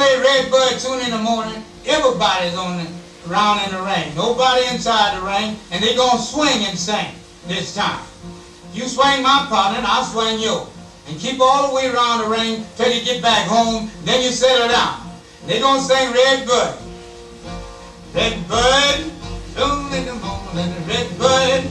play Redbud tune in the morning, everybody's around in the ring. Nobody inside the ring, and they gonna swing and sing this time. You swing my partner, and I'll swing yours. And keep all the way around the ring till you get back home, then you settle down. They gonna sing Redbud. Redbud, soon in the morning, Redbud,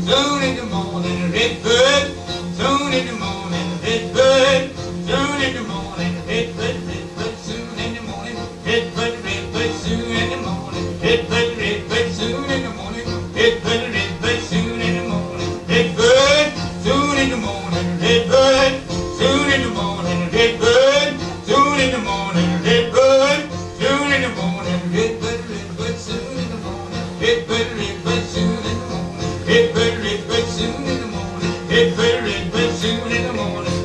soon in the morning, Redbud, soon in the morning, Redbud, soon in the morning, Redbud, Redbud, soon in the morning, Redbud, Redbud, soon in the morning, Redbud, Redbud, soon in the morning, Redbud, Redbud, soon in the morning, Redbud, soon in the morning, Redbud, soon in the morning, Redbud, soon in the morning, Redbud, soon in the morning, Redbud, Redbud, soon in the morning, Redbud, Redbud, soon in the morning, Redbud, Redbud, soon in the morning, Redbud, Redbud, soon in the morning,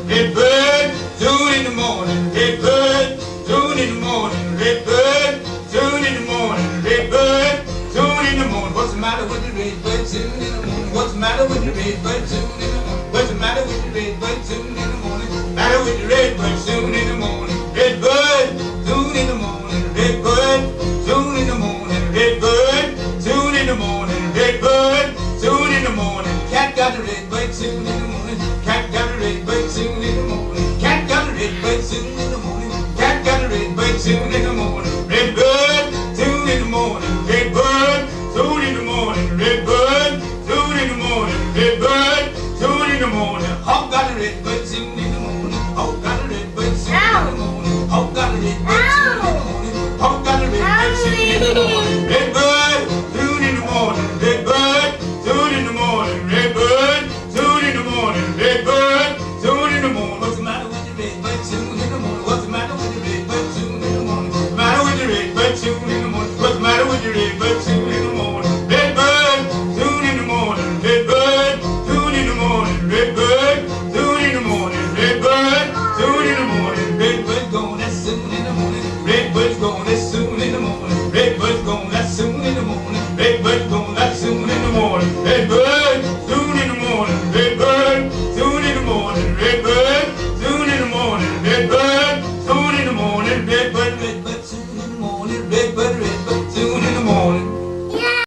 Redbud, soon in the morning, Redbud, soon in the morning, Redbud, soon in the morning, Redbud, soon in the morning. What's the matter with the Redbud soon in the morning? What's the matter with the Redbud soon in the morning? What's the matter with the Redbud soon in the morning? Matter with the Redbud soon in the morning, Redbud, soon in the morning, Redbud, soon in the morning, Redbud, soon in the morning, Redbud, soon in the morning. Cat got the Redbud soon in the morning. Cat got the Redbud soon in the morning. Cat got the Redbud soon in the morning. Cat got the Redbud soon in the morning. Redbud, soon in the morning, Redbud, soon in the morning, Redbud, soon in the morning, Redbud, soon in the morning. Hawk got the Redbud soon in the morning. Hawk got the Redbud soon in the morning. Hawk got the Redbud soon in the morning. Hawk got the Redbud soon in the morning. Redbud, soon in the morning, Redbud, soon in the morning, Redbud, soon in the morning, Redbud, soon in the morning. What's the matter with the Redbud soon in the morning? What's the matter with the Redbud soon in the morning? What's the matter with the Redbud soon in the morning? What's the matter with the Redbud?